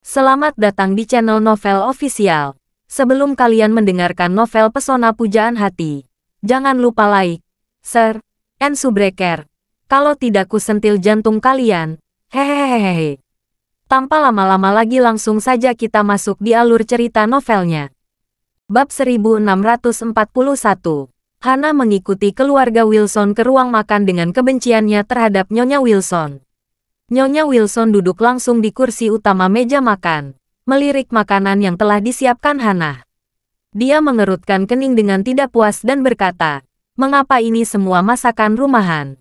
Selamat datang di channel Novel Official. Sebelum kalian mendengarkan novel Pesona Pujaan Hati, jangan lupa like, share, and subscribe. Kalau tidak kusentil jantung kalian. Hehehehe. Tanpa lama-lama lagi langsung saja kita masuk di alur cerita novelnya. Bab 1641. Hana mengikuti keluarga Wilson ke ruang makan dengan kebenciannya terhadap Nyonya Wilson. Nyonya Wilson duduk langsung di kursi utama meja makan, melirik makanan yang telah disiapkan Hana. Dia mengerutkan kening dengan tidak puas dan berkata, "Mengapa ini semua masakan rumahan?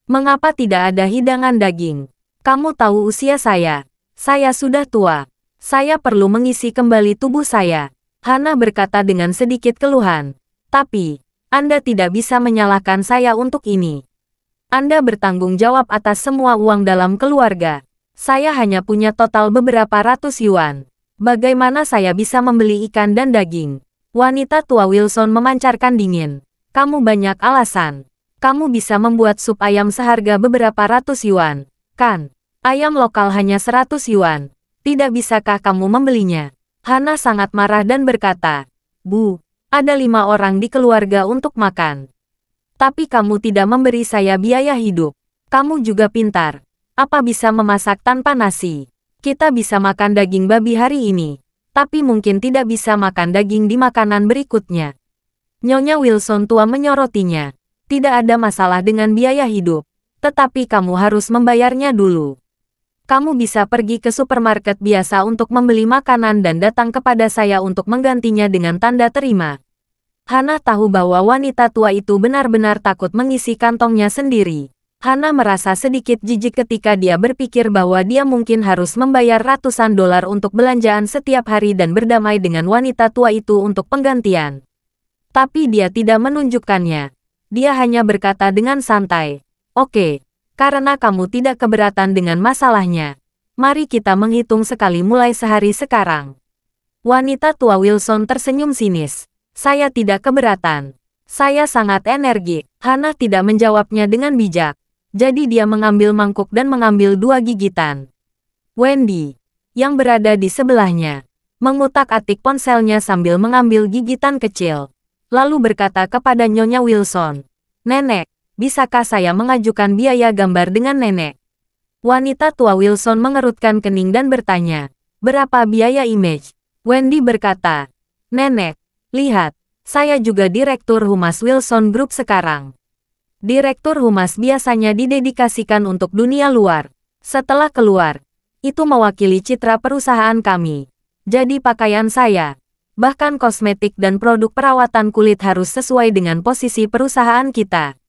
Mengapa tidak ada hidangan daging? Kamu tahu usia saya sudah tua. Saya perlu mengisi kembali tubuh saya." Hana berkata dengan sedikit keluhan, "Tapi, Anda tidak bisa menyalahkan saya untuk ini. Anda bertanggung jawab atas semua uang dalam keluarga. Saya hanya punya total beberapa ratus yuan. Bagaimana saya bisa membeli ikan dan daging?" Wanita tua Wilson memancarkan dingin. "Kamu banyak alasan. Kamu bisa membuat sup ayam seharga beberapa ratus yuan, kan? Ayam lokal hanya 100 yuan. Tidak bisakah kamu membelinya?" Hana sangat marah dan berkata, "Bu, ada 5 orang di keluarga untuk makan. Tapi kamu tidak memberi saya biaya hidup. Kamu juga pintar. Apa bisa memasak tanpa nasi? Kita bisa makan daging babi hari ini, tapi mungkin tidak bisa makan daging di makanan berikutnya." Nyonya Wilson tua menyorotinya. "Tidak ada masalah dengan biaya hidup, tetapi kamu harus membayarnya dulu. Kamu bisa pergi ke supermarket biasa untuk membeli makanan dan datang kepada saya untuk menggantinya dengan tanda terima." Hana tahu bahwa wanita tua itu benar-benar takut mengisi kantongnya sendiri. Hana merasa sedikit jijik ketika dia berpikir bahwa dia mungkin harus membayar ratusan dolar untuk belanjaan setiap hari dan berdamai dengan wanita tua itu untuk penggantian. Tapi dia tidak menunjukkannya. Dia hanya berkata dengan santai, "Oke, karena kamu tidak keberatan dengan masalahnya, mari kita menghitung sekali mulai sehari sekarang." Wanita tua Wilson tersenyum sinis. "Saya tidak keberatan. Saya sangat energik." Hana tidak menjawabnya dengan bijak. Jadi dia mengambil mangkuk dan mengambil 2 gigitan. Wendy, yang berada di sebelahnya, mengutak-atik ponselnya sambil mengambil gigitan kecil. Lalu berkata kepada Nyonya Wilson, "Nenek, bisakah saya mengajukan biaya gambar dengan nenek?" Wanita tua Wilson mengerutkan kening dan bertanya, "Berapa biaya image?" Wendy berkata, "Nenek, lihat, saya juga Direktur Humas Wilson Group sekarang. Direktur Humas biasanya didedikasikan untuk dunia luar. Setelah keluar, itu mewakili citra perusahaan kami. Jadi pakaian saya, bahkan kosmetik dan produk perawatan kulit harus sesuai dengan posisi perusahaan kita."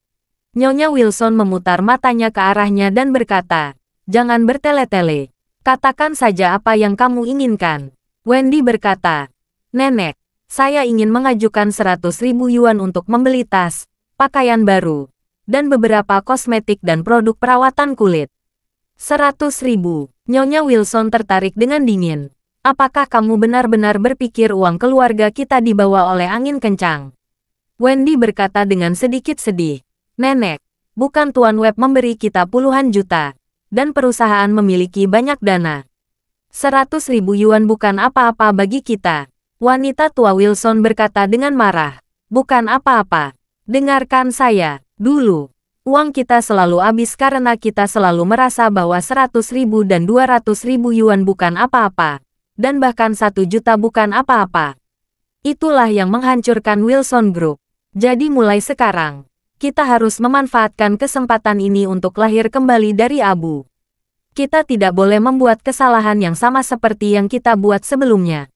Nyonya Wilson memutar matanya ke arahnya dan berkata, "Jangan bertele-tele. Katakan saja apa yang kamu inginkan." Wendy berkata, "Nenek, saya ingin mengajukan 100.000 yuan untuk membeli tas, pakaian baru, dan beberapa kosmetik dan produk perawatan kulit." 100.000. Nyonya Wilson tertarik dengan dingin. "Apakah kamu benar-benar berpikir uang keluarga kita dibawa oleh angin kencang?" Wendy berkata dengan sedikit sedih, "Nenek, bukan Tuan Web memberi kita puluhan juta, dan perusahaan memiliki banyak dana. 100.000 yuan bukan apa-apa bagi kita." Wanita tua Wilson berkata dengan marah, "Bukan apa-apa. Dengarkan saya dulu. Uang kita selalu habis karena kita selalu merasa bahwa 100.000 dan 200.000 yuan bukan apa-apa. Dan bahkan 1 juta bukan apa-apa. Itulah yang menghancurkan Wilson Group. Jadi mulai sekarang, kita harus memanfaatkan kesempatan ini untuk lahir kembali dari abu. Kita tidak boleh membuat kesalahan yang sama seperti yang kita buat sebelumnya."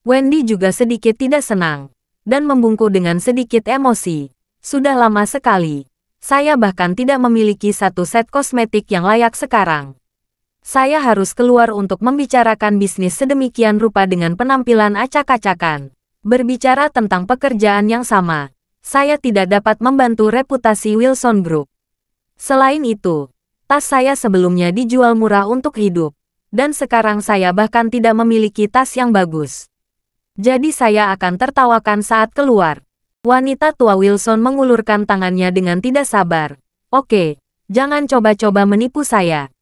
Wendy juga sedikit tidak senang, dan membungkuk dengan sedikit emosi. "Sudah lama sekali. Saya bahkan tidak memiliki 1 set kosmetik yang layak sekarang. Saya harus keluar untuk membicarakan bisnis sedemikian rupa dengan penampilan acak-acakan. Berbicara tentang pekerjaan yang sama, saya tidak dapat membantu reputasi Wilson Group. Selain itu, tas saya sebelumnya dijual murah untuk hidup, dan sekarang saya bahkan tidak memiliki tas yang bagus. Jadi saya akan tertawakan saat keluar." Wanita tua Wilson mengulurkan tangannya dengan tidak sabar. "Oke, jangan coba-coba menipu saya.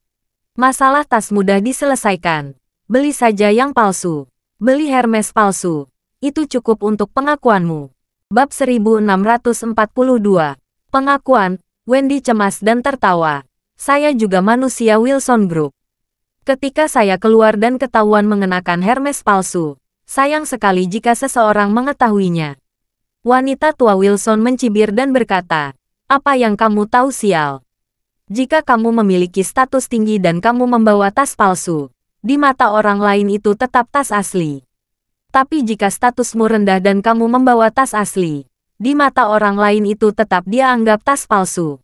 Masalah tas mudah diselesaikan. Beli saja yang palsu. Beli Hermes palsu. Itu cukup untuk pengakuanmu. Bab 1642. Pengakuan. Wendy cemas dan tertawa. Saya juga manusia Wilson Group. Ketika saya keluar dan ketahuan mengenakan Hermes palsu, sayang sekali jika seseorang mengetahuinya. Wanita tua Wilson mencibir dan berkata, apa yang kamu tahu sial? Jika kamu memiliki status tinggi dan kamu membawa tas palsu, di mata orang lain itu tetap tas asli. Tapi jika statusmu rendah dan kamu membawa tas asli, di mata orang lain itu tetap dia anggap tas palsu.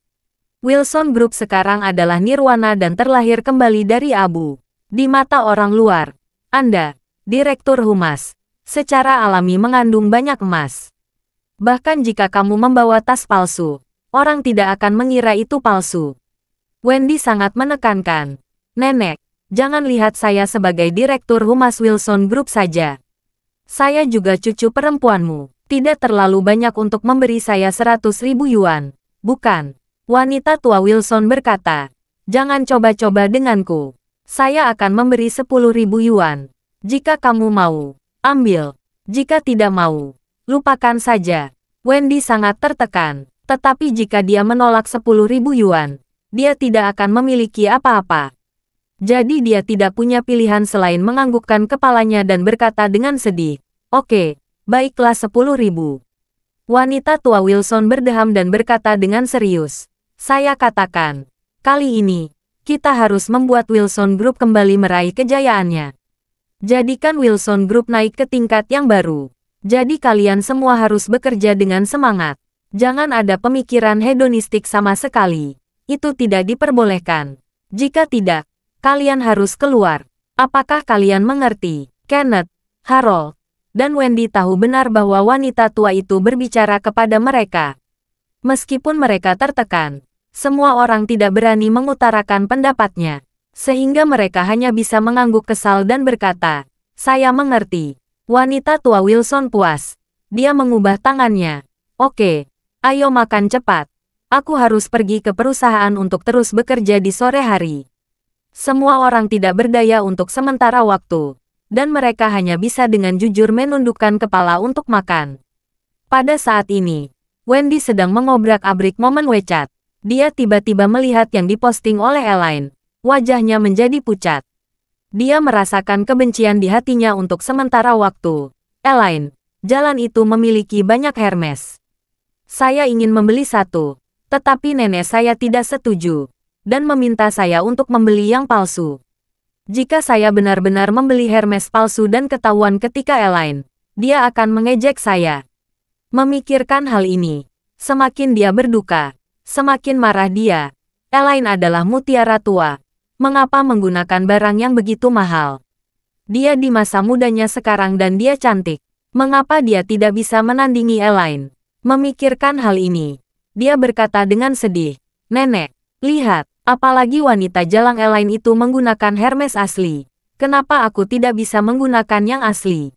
Wilson Group sekarang adalah nirwana dan terlahir kembali dari abu. Di mata orang luar, Anda, Direktur Humas, secara alami mengandung banyak emas. Bahkan jika kamu membawa tas palsu, orang tidak akan mengira itu palsu. Wendy sangat menekankan, Nenek, jangan lihat saya sebagai Direktur Humas Wilson Group saja. Saya juga cucu perempuanmu. Tidak terlalu banyak untuk memberi saya 100.000 yuan, bukan? Wanita tua Wilson berkata, jangan coba-coba denganku. Saya akan memberi 10.000 yuan. Jika kamu mau, ambil. Jika tidak mau, lupakan saja. Wendy sangat tertekan, tetapi jika dia menolak 10.000 yuan, dia tidak akan memiliki apa-apa. Jadi dia tidak punya pilihan selain menganggukkan kepalanya dan berkata dengan sedih, oke. Baiklah 10.000. Wanita tua Wilson berdeham dan berkata dengan serius. Saya katakan, kali ini, kita harus membuat Wilson Group kembali meraih kejayaannya. Jadikan Wilson Group naik ke tingkat yang baru. Jadi kalian semua harus bekerja dengan semangat. Jangan ada pemikiran hedonistik sama sekali. Itu tidak diperbolehkan. Jika tidak, kalian harus keluar. Apakah kalian mengerti? Kenneth, Harold, dan Wendy tahu benar bahwa wanita tua itu berbicara kepada mereka. Meskipun mereka tertekan, semua orang tidak berani mengutarakan pendapatnya, sehingga mereka hanya bisa mengangguk kesal dan berkata, saya mengerti. Wanita tua Wilson puas. Dia mengubah tangannya. Oke, ayo makan cepat. Aku harus pergi ke perusahaan untuk terus bekerja di sore hari. Semua orang tidak berdaya untuk sementara waktu. Dan mereka hanya bisa dengan jujur menundukkan kepala untuk makan. Pada saat ini, Wendy sedang mengobrak-abrik momen WeChat. Dia tiba-tiba melihat yang diposting oleh Elaine. Wajahnya menjadi pucat. Dia merasakan kebencian di hatinya untuk sementara waktu. Elaine, jalan itu memiliki banyak Hermes. Saya ingin membeli satu, tetapi nenek saya tidak setuju, dan meminta saya untuk membeli yang palsu. Jika saya benar-benar membeli Hermes palsu dan ketahuan ketika Elaine, dia akan mengejek saya. Memikirkan hal ini, semakin dia berduka, semakin marah dia. Elaine adalah mutiara tua. Mengapa menggunakan barang yang begitu mahal? Dia di masa mudanya sekarang dan dia cantik. Mengapa dia tidak bisa menandingi Elaine? Memikirkan hal ini, dia berkata dengan sedih, Nenek, lihat. Apalagi wanita jalang Elaine itu menggunakan Hermes asli. Kenapa aku tidak bisa menggunakan yang asli?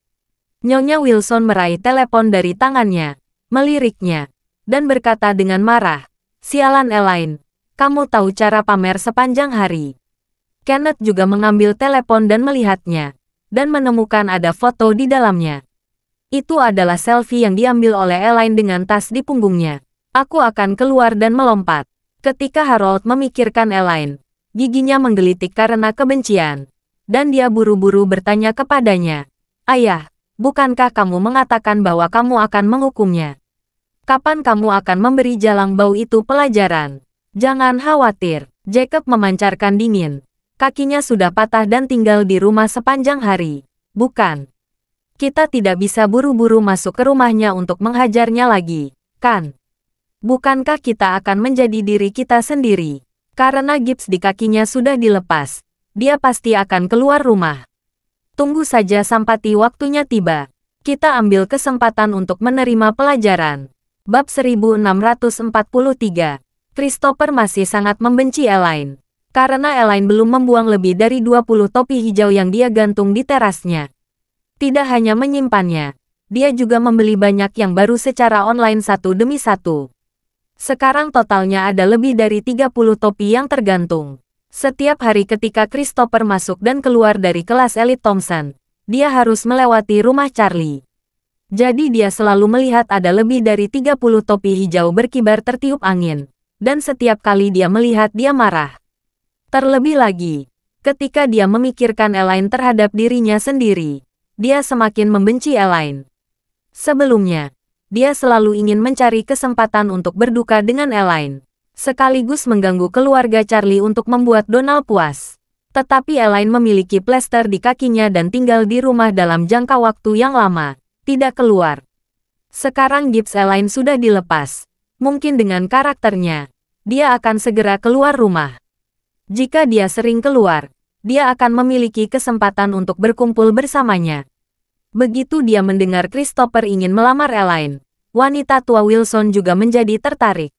Nyonya Wilson meraih telepon dari tangannya, meliriknya, dan berkata dengan marah, sialan Elaine, kamu tahu cara pamer sepanjang hari. Kenneth juga mengambil telepon dan melihatnya, dan menemukan ada foto di dalamnya. Itu adalah selfie yang diambil oleh Elaine dengan tas di punggungnya. Aku akan keluar dan melompat. Ketika Harold memikirkan Elaine, giginya menggelitik karena kebencian. Dan dia buru-buru bertanya kepadanya, Ayah, bukankah kamu mengatakan bahwa kamu akan menghukumnya? Kapan kamu akan memberi jalang bau itu pelajaran? Jangan khawatir, Jacob memancarkan dingin. Kakinya sudah patah dan tinggal di rumah sepanjang hari. Bukan. Kita tidak bisa buru-buru masuk ke rumahnya untuk menghajarnya lagi, kan? Bukankah kita akan menjadi diri kita sendiri? Karena gips di kakinya sudah dilepas, dia pasti akan keluar rumah. Tunggu saja sampai waktunya tiba. Kita ambil kesempatan untuk menerima pelajaran. Bab 1643. Christopher masih sangat membenci Elaine. Karena Elaine belum membuang lebih dari 20 topi hijau yang dia gantung di terasnya. Tidak hanya menyimpannya, dia juga membeli banyak yang baru secara online satu demi satu. Sekarang totalnya ada lebih dari 30 topi yang tergantung. Setiap hari ketika Christopher masuk dan keluar dari kelas elit Thompson, dia harus melewati rumah Charlie. Jadi dia selalu melihat ada lebih dari 30 topi hijau berkibar tertiup angin. Dan setiap kali dia melihat dia marah. Terlebih lagi, ketika dia memikirkan Elaine terhadap dirinya sendiri, dia semakin membenci Elaine. Sebelumnya, dia selalu ingin mencari kesempatan untuk berduka dengan Elaine. Sekaligus mengganggu keluarga Charlie untuk membuat Donald puas. Tetapi Elaine memiliki plester di kakinya dan tinggal di rumah dalam jangka waktu yang lama, tidak keluar. Sekarang gips Elaine sudah dilepas. Mungkin dengan karakternya, dia akan segera keluar rumah. Jika dia sering keluar, dia akan memiliki kesempatan untuk berkumpul bersamanya. Begitu dia mendengar Christopher ingin melamar Elaine, wanita tua Wilson juga menjadi tertarik.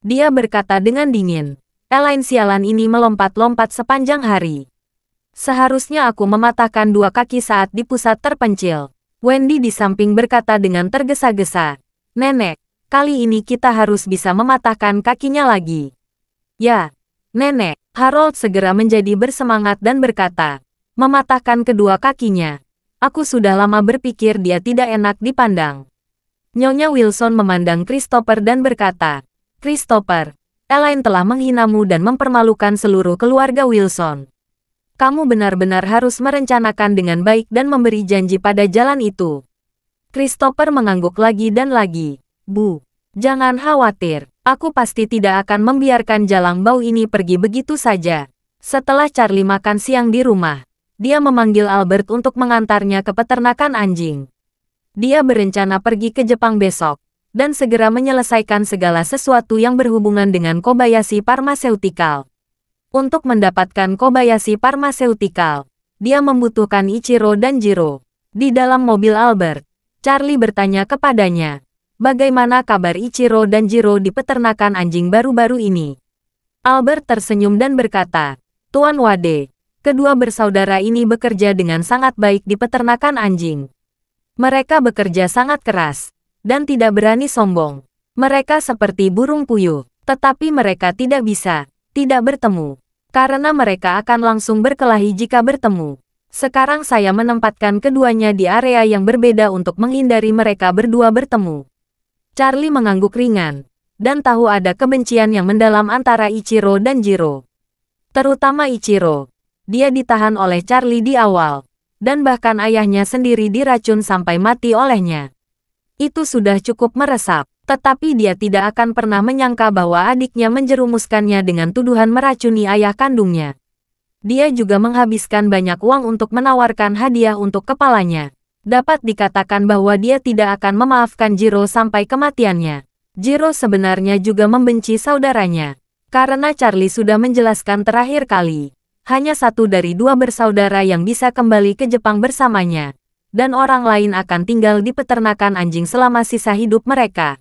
Dia berkata dengan dingin, "Elaine sialan ini melompat-lompat sepanjang hari. Seharusnya aku mematahkan dua kaki saat di pusat terpencil." Wendy di samping berkata dengan tergesa-gesa, "Nenek, kali ini kita harus bisa mematahkan kakinya lagi." "Ya, Nenek." Harold segera menjadi bersemangat dan berkata, "Mematahkan kedua kakinya. Aku sudah lama berpikir dia tidak enak dipandang." Nyonya Wilson memandang Christopher dan berkata, "Christopher, Elaine telah menghinamu dan mempermalukan seluruh keluarga Wilson. Kamu benar-benar harus merencanakan dengan baik dan memberi janji pada jalan itu." Christopher mengangguk lagi dan lagi. "Bu, jangan khawatir. Aku pasti tidak akan membiarkan jalang bau ini pergi begitu saja." Setelah Charlie makan siang di rumah, dia memanggil Albert untuk mengantarnya ke peternakan anjing. Dia berencana pergi ke Jepang besok, dan segera menyelesaikan segala sesuatu yang berhubungan dengan Kobayashi Pharmaceutical. Untuk mendapatkan Kobayashi Pharmaceutical, dia membutuhkan Ichiro dan Jiro. Di dalam mobil Albert, Charlie bertanya kepadanya, bagaimana kabar Ichiro dan Jiro di peternakan anjing baru-baru ini. Albert tersenyum dan berkata, "Tuan Wade, kedua bersaudara ini bekerja dengan sangat baik di peternakan anjing. Mereka bekerja sangat keras dan tidak berani sombong. Mereka seperti burung puyuh, tetapi mereka tidak bertemu. Karena mereka akan langsung berkelahi jika bertemu. Sekarang saya menempatkan keduanya di area yang berbeda untuk menghindari mereka berdua bertemu." Charlie mengangguk ringan, dan tahu ada kebencian yang mendalam antara Ichiro dan Jiro. Terutama Ichiro. Dia ditahan oleh Charlie di awal, dan bahkan ayahnya sendiri diracun sampai mati olehnya. Itu sudah cukup meresap, tetapi dia tidak akan pernah menyangka bahwa adiknya menjerumuskannya dengan tuduhan meracuni ayah kandungnya. Dia juga menghabiskan banyak uang untuk menawarkan hadiah untuk kepalanya. Dapat dikatakan bahwa dia tidak akan memaafkan Jiro sampai kematiannya. Jiro sebenarnya juga membenci saudaranya. Karena Charlie sudah menjelaskan terakhir kali, hanya satu dari dua bersaudara yang bisa kembali ke Jepang bersamanya. Dan orang lain akan tinggal di peternakan anjing selama sisa hidup mereka.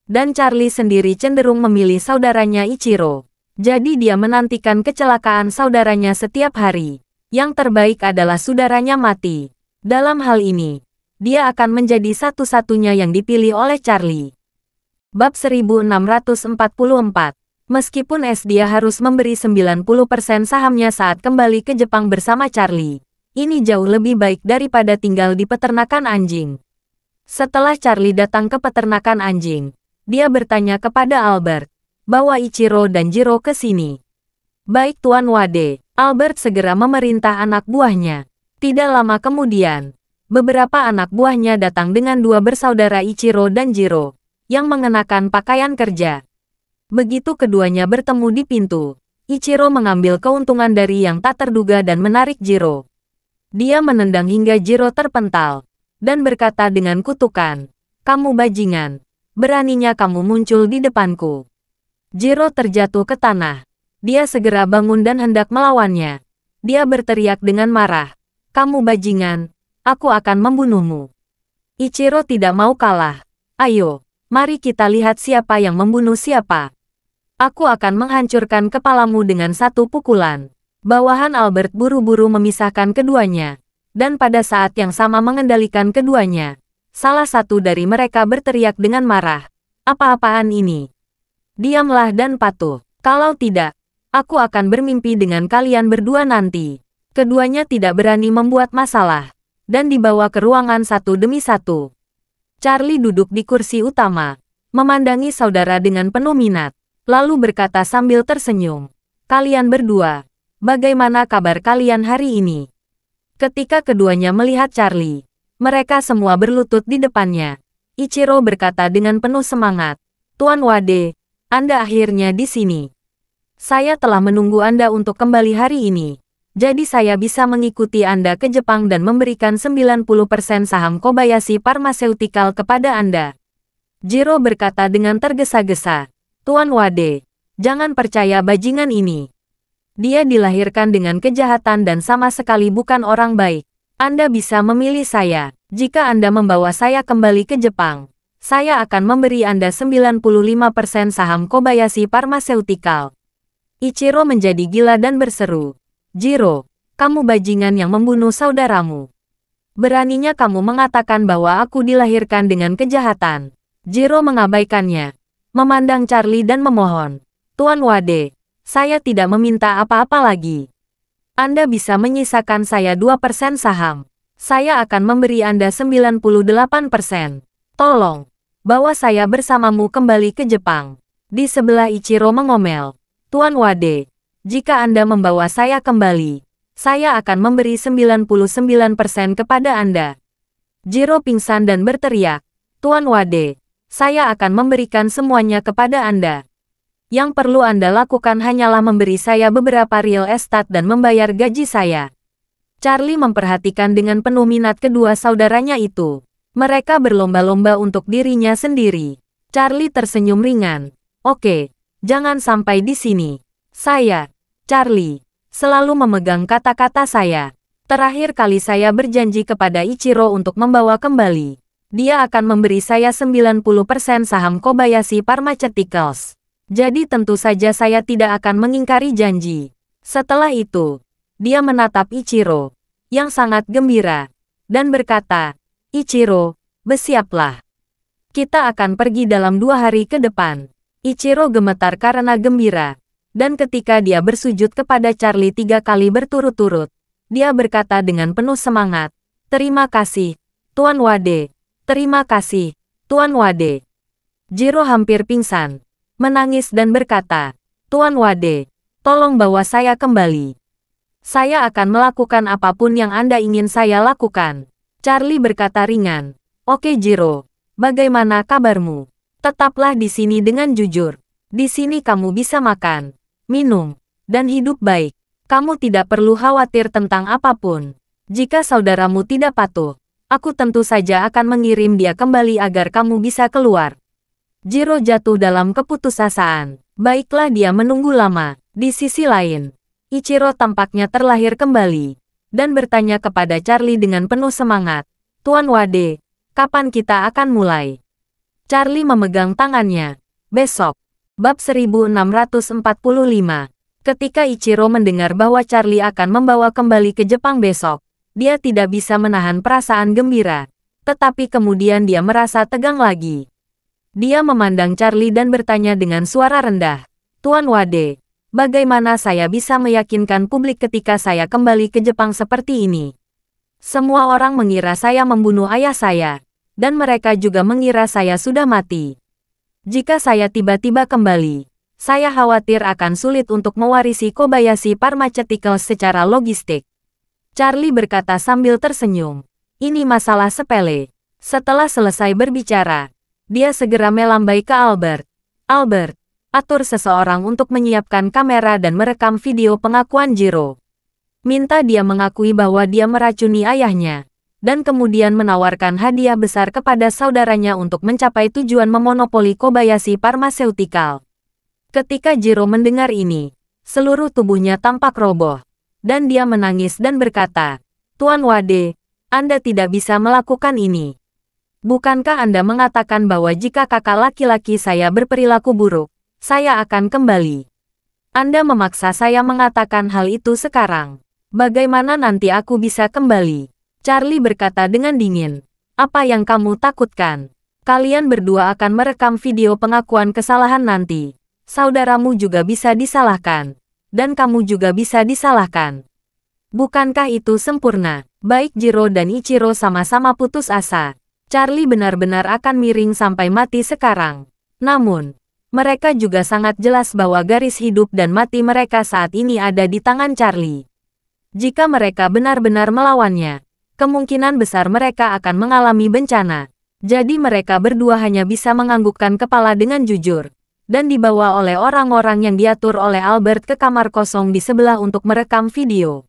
Dan Charlie sendiri cenderung memilih saudaranya Ichiro. Jadi dia menantikan kecelakaan saudaranya setiap hari. Yang terbaik adalah saudaranya mati. Dalam hal ini, dia akan menjadi satu-satunya yang dipilih oleh Charlie. Bab 1644. Meskipun dia harus memberi 90% sahamnya saat kembali ke Jepang bersama Charlie, ini jauh lebih baik daripada tinggal di peternakan anjing. Setelah Charlie datang ke peternakan anjing, dia bertanya kepada Albert, "Bawa Ichiro dan Jiro ke sini." "Baik Tuan Wade." Albert segera memerintah anak buahnya. Tidak lama kemudian, beberapa anak buahnya datang dengan dua bersaudara Ichiro dan Jiro, yang mengenakan pakaian kerja. Begitu keduanya bertemu di pintu, Ichiro mengambil keuntungan dari yang tak terduga dan menarik Jiro. Dia menendang hingga Jiro terpental, dan berkata dengan kutukan, "Kamu bajingan, beraninya kamu muncul di depanku." Jiro terjatuh ke tanah. Dia segera bangun dan hendak melawannya. Dia berteriak dengan marah, "Kamu bajingan, aku akan membunuhmu." Ichiro tidak mau kalah. "Ayo, mari kita lihat siapa yang membunuh siapa. Aku akan menghancurkan kepalamu dengan satu pukulan." Bawahan Albert buru-buru memisahkan keduanya, dan pada saat yang sama mengendalikan keduanya. Salah satu dari mereka berteriak dengan marah, "Apa-apaan ini? Diamlah dan patuh. Kalau tidak, Aku akan bermimpi dengan kalian berdua nanti. Keduanya tidak berani membuat masalah, dan dibawa ke ruangan satu demi satu. Charlie duduk di kursi utama, memandangi saudara dengan penuh minat, lalu berkata sambil tersenyum, "Kalian berdua, bagaimana kabar kalian hari ini?" Ketika keduanya melihat Charlie, mereka semua berlutut di depannya. Ichiro berkata dengan penuh semangat, "Tuan Wade, Anda akhirnya di sini. Saya telah menunggu Anda untuk kembali hari ini. Jadi saya bisa mengikuti Anda ke Jepang dan memberikan 90% saham Kobayashi Pharmaceutical kepada Anda." Jiro berkata dengan tergesa-gesa, "Tuan Wade, jangan percaya bajingan ini. Dia dilahirkan dengan kejahatan dan sama sekali bukan orang baik. Anda bisa memilih saya. Jika Anda membawa saya kembali ke Jepang, saya akan memberi Anda 95% saham Kobayashi Pharmaceutical." Ichiro menjadi gila dan berseru, "Jiro, kamu bajingan yang membunuh saudaramu. Beraninya kamu mengatakan bahwa aku dilahirkan dengan kejahatan." Jiro mengabaikannya, memandang Charlie dan memohon, "Tuan Wade, saya tidak meminta apa-apa lagi. Anda bisa menyisakan saya 2% saham. Saya akan memberi Anda 98%. Tolong, bawa saya bersamamu kembali ke Jepang." Di sebelah Ichiro mengomel, "Tuan Wade, jika Anda membawa saya kembali, saya akan memberi 99% kepada Anda." Jiro pingsan dan berteriak, "Tuan Wade, saya akan memberikan semuanya kepada Anda. Yang perlu Anda lakukan hanyalah memberi saya beberapa real estate dan membayar gaji saya." Charlie memperhatikan dengan penuh minat kedua saudaranya itu. Mereka berlomba-lomba untuk dirinya sendiri. Charlie tersenyum ringan. "Oke, jangan sampai di sini. Saya, Charlie, selalu memegang kata-kata saya. Terakhir kali saya berjanji kepada Ichiro untuk membawa kembali. Dia akan memberi saya 90% saham Kobayashi Pharmaceuticals. Jadi tentu saja saya tidak akan mengingkari janji." Setelah itu, dia menatap Ichiro, yang sangat gembira, dan berkata, "Ichiro, bersiaplah. Kita akan pergi dalam 2 hari ke depan." Ichiro gemetar karena gembira, dan ketika dia bersujud kepada Charlie 3 kali berturut-turut, dia berkata dengan penuh semangat, "Terima kasih, Tuan Wade. Terima kasih, Tuan Wade." Jiro hampir pingsan, menangis dan berkata, "Tuan Wade, tolong bawa saya kembali. Saya akan melakukan apapun yang Anda ingin saya lakukan." Charlie berkata ringan, "Oke Jiro, bagaimana kabarmu? Tetaplah di sini dengan jujur. Di sini kamu bisa makan, minum, dan hidup baik. Kamu tidak perlu khawatir tentang apapun. Jika saudaramu tidak patuh, aku tentu saja akan mengirim dia kembali agar kamu bisa keluar." Jiro jatuh dalam keputusasaan. Baiklah, dia menunggu lama. Di sisi lain, Ichiro tampaknya terlahir kembali, dan bertanya kepada Charlie dengan penuh semangat, "Tuan Wade, kapan kita akan mulai?" Charlie memegang tangannya. "Besok." Bab 1645. Ketika Ichiro mendengar bahwa Charlie akan membawa kembali ke Jepang besok, dia tidak bisa menahan perasaan gembira. Tetapi kemudian dia merasa tegang lagi. Dia memandang Charlie dan bertanya dengan suara rendah, "Tuan Wade, bagaimana saya bisa meyakinkan publik ketika saya kembali ke Jepang seperti ini? Semua orang mengira saya membunuh ayah saya, dan mereka juga mengira saya sudah mati. Jika saya tiba-tiba kembali, saya khawatir akan sulit untuk mewarisi Kobayashi Pharmaceuticals secara logistik." Charlie berkata sambil tersenyum, "Ini masalah sepele." Setelah selesai berbicara, dia segera melambai ke Albert. "Albert, atur seseorang untuk menyiapkan kamera dan merekam video pengakuan Jiro. Minta dia mengakui bahwa dia meracuni ayahnya, dan kemudian menawarkan hadiah besar kepada saudaranya untuk mencapai tujuan memonopoli Kobayashi Pharmaceutical." Ketika Jiro mendengar ini, seluruh tubuhnya tampak roboh, dan dia menangis dan berkata, "Tuan Wade, Anda tidak bisa melakukan ini. Bukankah Anda mengatakan bahwa jika kakak laki-laki saya berperilaku buruk, saya akan kembali? Anda memaksa saya mengatakan hal itu sekarang. Bagaimana nanti aku bisa kembali?" Charlie berkata dengan dingin, "Apa yang kamu takutkan? Kalian berdua akan merekam video pengakuan kesalahan nanti. Saudaramu juga bisa disalahkan. dan kamu juga bisa disalahkan. Bukankah itu sempurna? Baik Jiro dan Ichiro sama-sama putus asa. Charlie benar-benar akan miring sampai mati sekarang. Namun, mereka juga sangat jelas bahwa garis hidup dan mati mereka saat ini ada di tangan Charlie. Jika mereka benar-benar melawannya, kemungkinan besar mereka akan mengalami bencana. Jadi mereka berdua hanya bisa menganggukkan kepala dengan jujur, dan dibawa oleh orang-orang yang diatur oleh Albert ke kamar kosong di sebelah untuk merekam video.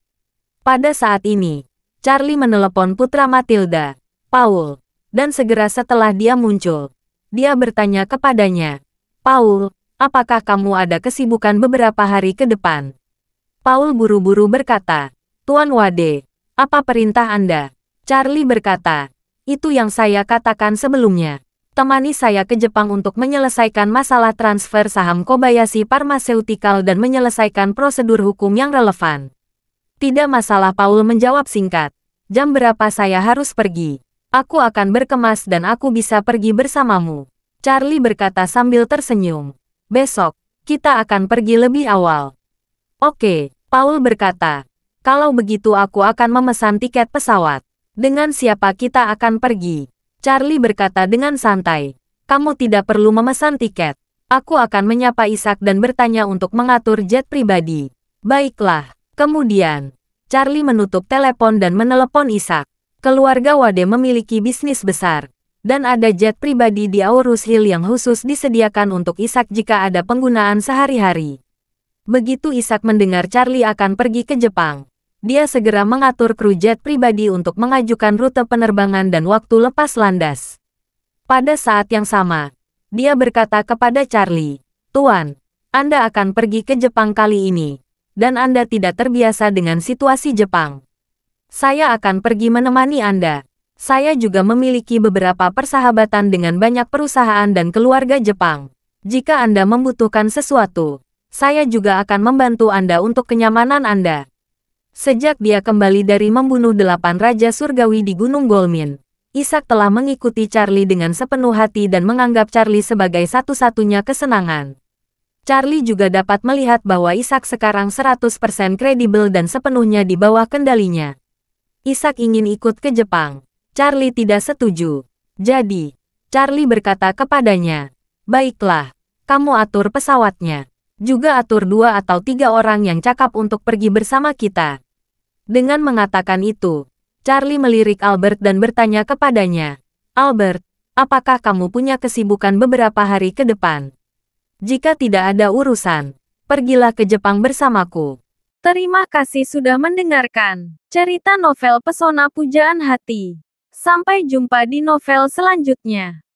Pada saat ini, Charlie menelepon putra Matilda, Paul, dan segera setelah dia muncul, dia bertanya kepadanya, "Paul, apakah kamu ada kesibukan beberapa hari ke depan?" Paul buru-buru berkata, "Tuan Wade, apa perintah Anda?" Charlie berkata, "Itu yang saya katakan sebelumnya. Temani saya ke Jepang untuk menyelesaikan masalah transfer saham Kobayashi Pharmaceutical dan menyelesaikan prosedur hukum yang relevan." "Tidak masalah," Paul menjawab singkat. "Jam berapa saya harus pergi?" "Aku akan berkemas dan aku bisa pergi bersamamu," Charlie berkata sambil tersenyum. "Besok, kita akan pergi lebih awal." "Oke," Paul berkata. "Kalau begitu aku akan memesan tiket pesawat." "Dengan siapa kita akan pergi?" Charlie berkata dengan santai. "Kamu tidak perlu memesan tiket. Aku akan menyapa Ishak dan bertanya untuk mengatur jet pribadi." "Baiklah." Kemudian, Charlie menutup telepon dan menelepon Ishak. Keluarga Wade memiliki bisnis besar, dan ada jet pribadi di Aurus Hill yang khusus disediakan untuk Ishak jika ada penggunaan sehari-hari. Begitu Ishak mendengar Charlie akan pergi ke Jepang, dia segera mengatur kru jet pribadi untuk mengajukan rute penerbangan dan waktu lepas landas. Pada saat yang sama, dia berkata kepada Charlie, "Tuan, Anda akan pergi ke Jepang kali ini, dan Anda tidak terbiasa dengan situasi Jepang. Saya akan pergi menemani Anda. Saya juga memiliki beberapa persahabatan dengan banyak perusahaan dan keluarga Jepang. Jika Anda membutuhkan sesuatu, saya juga akan membantu Anda untuk kenyamanan Anda." Sejak dia kembali dari membunuh 8 Raja Surgawi di Gunung Golmin, Ishak telah mengikuti Charlie dengan sepenuh hati dan menganggap Charlie sebagai satu-satunya kesenangan. Charlie juga dapat melihat bahwa Ishak sekarang 100% kredibel dan sepenuhnya di bawah kendalinya. Ishak ingin ikut ke Jepang. Charlie tidak setuju. Jadi, Charlie berkata kepadanya, "Baiklah, kamu atur pesawatnya. Juga atur 2 atau 3 orang yang cakap untuk pergi bersama kita." Dengan mengatakan itu, Charlie melirik Albert dan bertanya kepadanya, "Albert, apakah kamu punya kesibukan beberapa hari ke depan? Jika tidak ada urusan, pergilah ke Jepang bersamaku." Terima kasih sudah mendengarkan cerita novel Pesona Pujaan Hati. Sampai jumpa di novel selanjutnya.